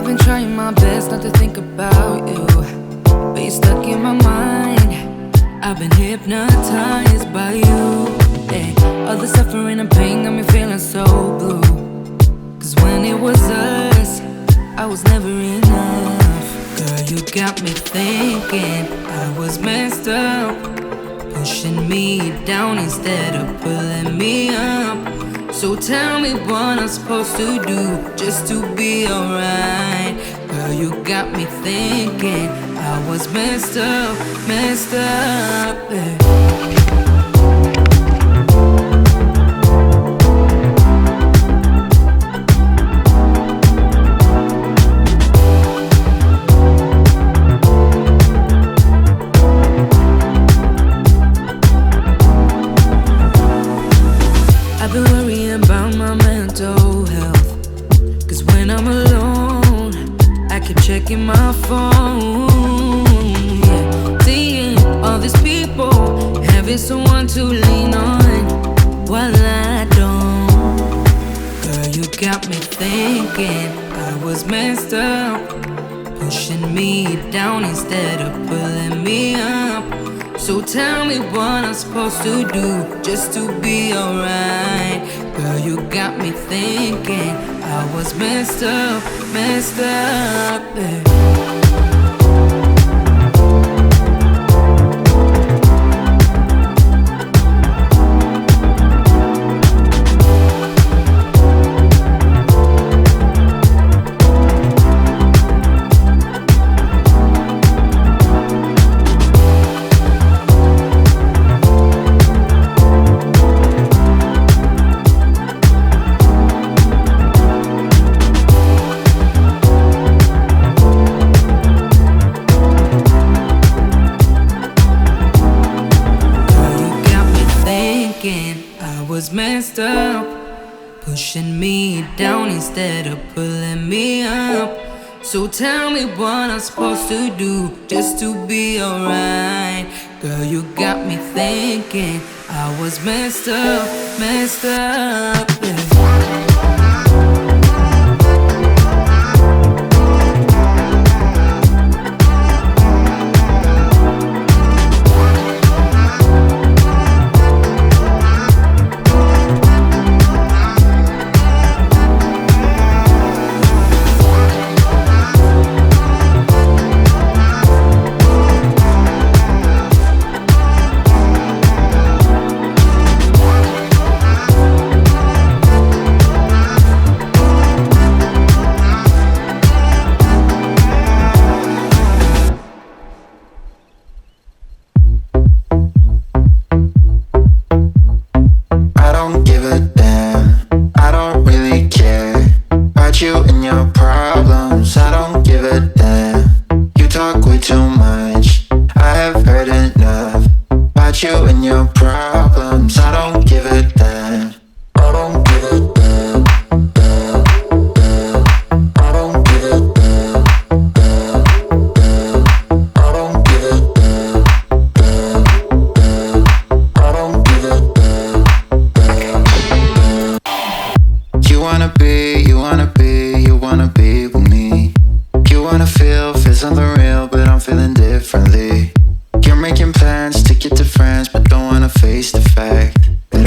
been trying my best not to think about you, but you're stuck in my mind. I've been hypnotized by you. Hey, all the suffering and pain got me feeling so blue. Cause when it was us, I was never enough. Girl, you got me thinking I was messed up, pushing me down instead of pulling me up. So tell me what I'm supposed to do just to be alright. Girl, you got me thinking I was messed up, yeah. I've been worrying about my mental health, cause when I'm alone, I keep checking my phone, yeah. Seeing all these people, having someone to lean on, while I don't. Girl, you got me thinking I was messed up, pushing me down instead of pulling me up. So tell me what I'm supposed to do just to be alright. Girl, you got me thinking I was messed up, yeah. I was messed up, pushing me down instead of pulling me up. So tell me what I'm supposed to do just to be alright. Girl, you got me thinking I was messed up, yeah. That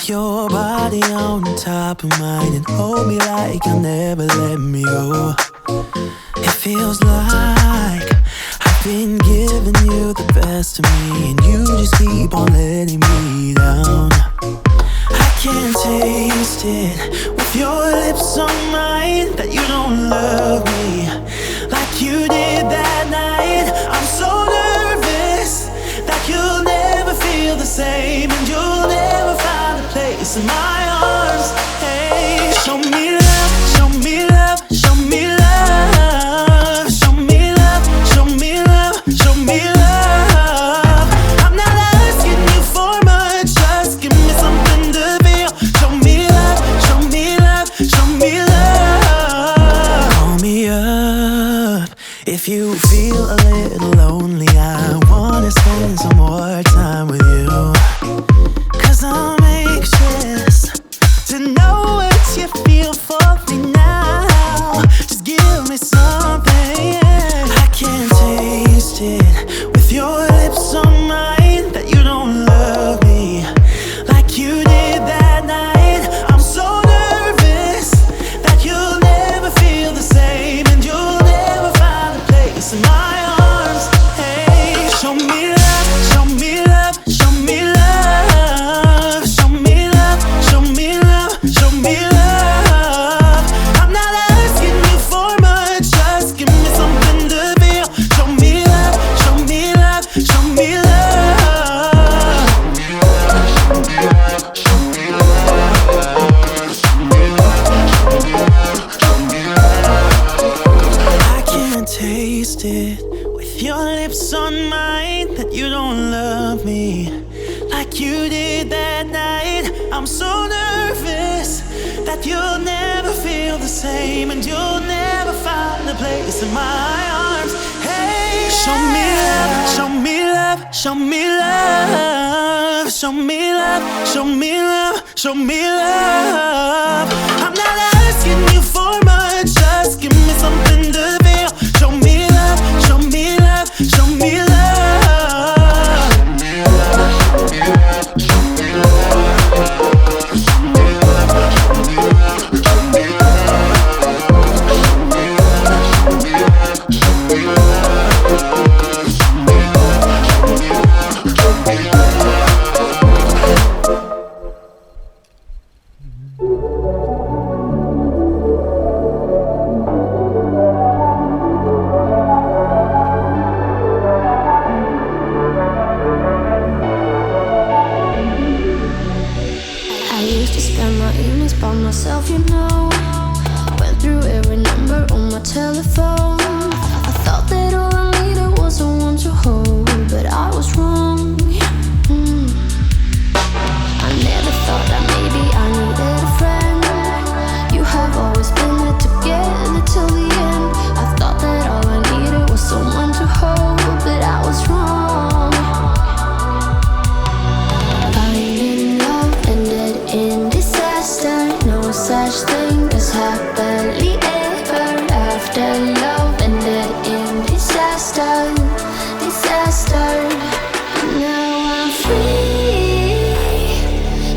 Your body on top of mine and hold me like you'll never let me go. It feels like I've been giving you the best of me, and you just keep on letting me down. I can't taste it with your lips on mine that you don't love me like you did that night. I'm so nervous that you'll never feel the same, and you'll never find a place in my arms. Hey, show me love, show me love, show me love, show me love, show me love, show me love. I'm not asking you for much, just give me something to feel. Show me love, show me love, show me love. Call me up if you feel a little lonely. I wanna spend some more time with you, 'cause I'm anxious to know what you feel for me now. Just give me something. I can't taste it with your lips on mine that you don't love me like you did that night. I'm so nervous that you'll never feel the same, and you'll never find a place in my arms. Hey, show me love, show me love, show me love, show me love, show me love, show me love. I'm not asking you for much, just give me something to feel. Show me love, show me love, show me love. I can't taste it with your lips on mine that you don't love me like you did that night. I'm so nervous that you'll never feel the same, and you'll never find a place in my arms. Hey, show me love, show me love, show me love, show me love, show me love, show me love. I'm not asking you for much, just give me something to feel. Show me love, show me love, show me love. I used to spend my evenings by myself, you know. Went through every number on my telephone. I thought that all I needed was someone to hold, but I was wrong. I never thought that maybe I needed a friend. You have always been there together till the end. I thought that all I needed was someone to hold, but I was wrong. Finding love ended in disaster. No such thing as happily ever after. Love ended in disaster, disaster. Now I'm free.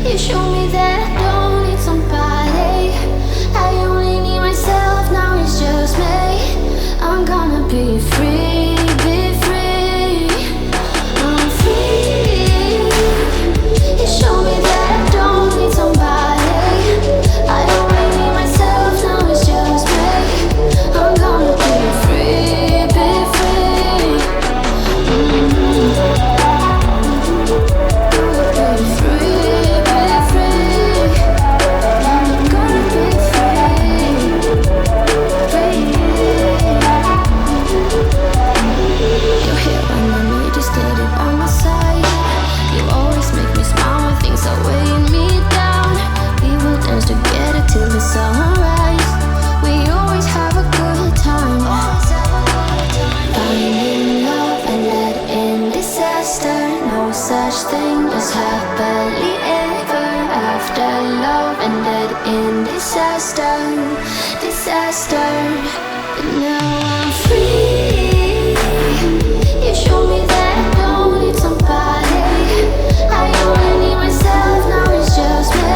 You show me that I don't need somebody. I only need myself, now it's just me. I'm gonna be free, be free. I'm free. You show me that I don't need somebody. I only need myself, now it's just me. I'm gonna be free, be free. Be free, be free. I'm gonna be free, free. You're here when I need you, steady by my side. You always make me smile when things are weighing me down. We will dance together till the sunrise. We always have a good time. Finding love and let in disaster. No such thing as happily ever after. Love ended in disaster, disaster. But now I'm free. You show me that I don't need somebody. I only need myself, now it's just me.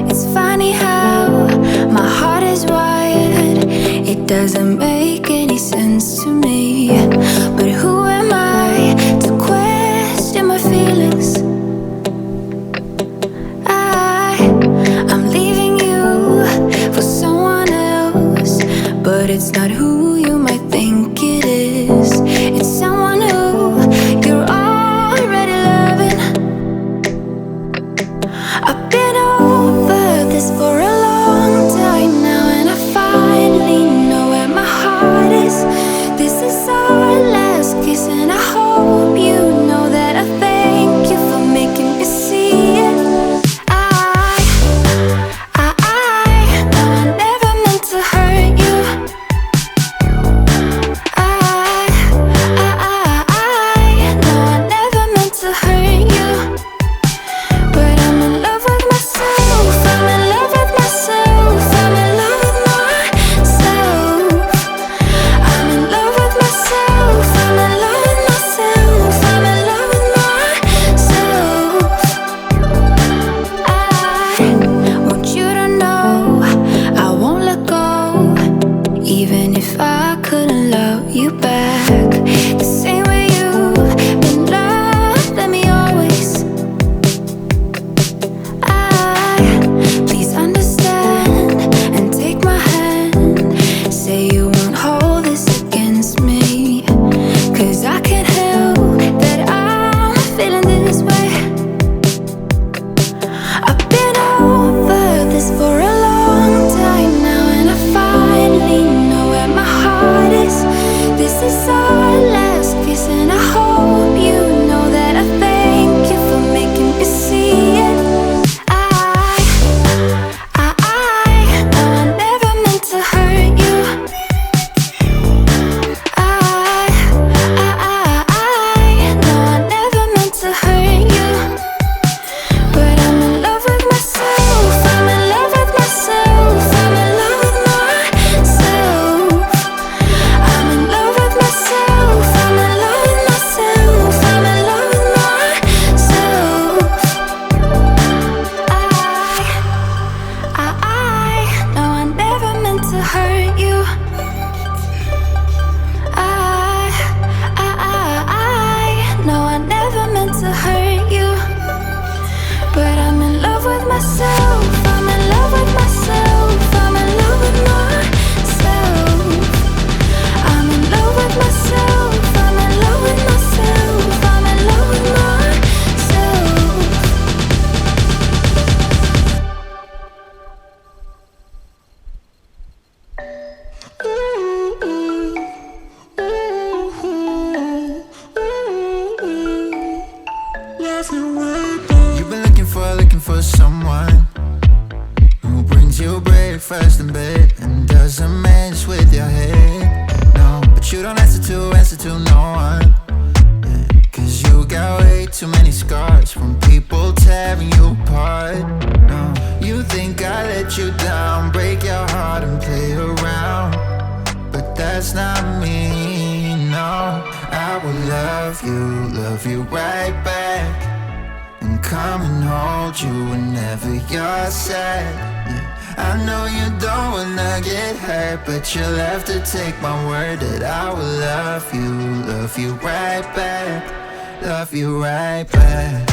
It's funny how my heart is wired. It doesn't make any sense to me. But who am I to question my feelings? I'm leaving you for someone else, but it's not who you might think it is. It's someone who you're already loving. I've been over this for a long time now, and I finally know where my heart is. This is our last kiss, and I hope you know that I thank you for making me see it. No, I never meant to hurt you. No, I never meant to hurt you. But I'm in love with myself. I'm in love with myself. I'm in love with myself. I'm in love with myself. I'm in love with myself. I'm in love with myself. I want you to know I won't let go, even if I couldn't love you back the same way you've been loving me always. Please understand and take my hand. Say you won't hold this against me, 'cause I can't help that I'm feeling this way. I've been over this for a long time now, and I finally know where my heart is. This is our last kiss, and I hope you know that I thank you for making me see it. No, I never meant to hurt you. No, I never meant to hurt you. But I'm in love with myself. I'm in love with myself. I'm in love with myself. I'm in love with myself. I'm in love with myself. I'm in love with myself. No, I never meant to hurt you. No, I never meant to hurt you. But I'm in love with myself. I'm in love with myself. I'm in love with myself. I'm in love with myself. I'm in love with myself. I'm in love with myself. You've been looking for someone who brings you breakfast in bed and doesn't mess with your head. No, but you don't answer to no one. Yeah, 'cause you got way too many scars from people tearing you apart. No, you think I let you down, break your heart and play around, but that's not me. No, I will love you right back, and come and hold you whenever you're sad. Yeah, I know you don't wanna get hurt, but you'll have to take my word that I will love you right back, love you right back.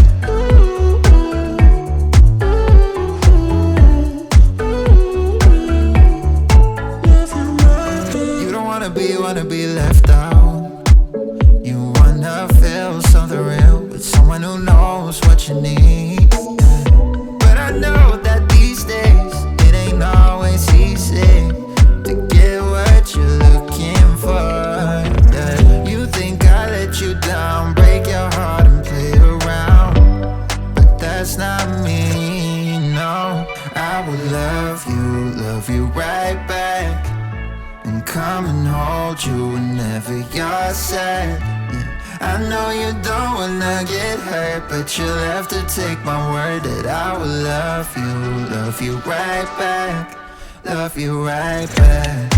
You don't wanna be left out. You wanna feel something real with someone who knows what you need. But I know that these days it ain't always easy to get what you're looking for. Yeah. You think I let you down, break your heart and play around, but that's not me. No, I will love you right back, and come and hold you whenever you're sad. Yeah, I know you don't wanna get hurt, but you'll have to take my word that I will love you right back, love you right back.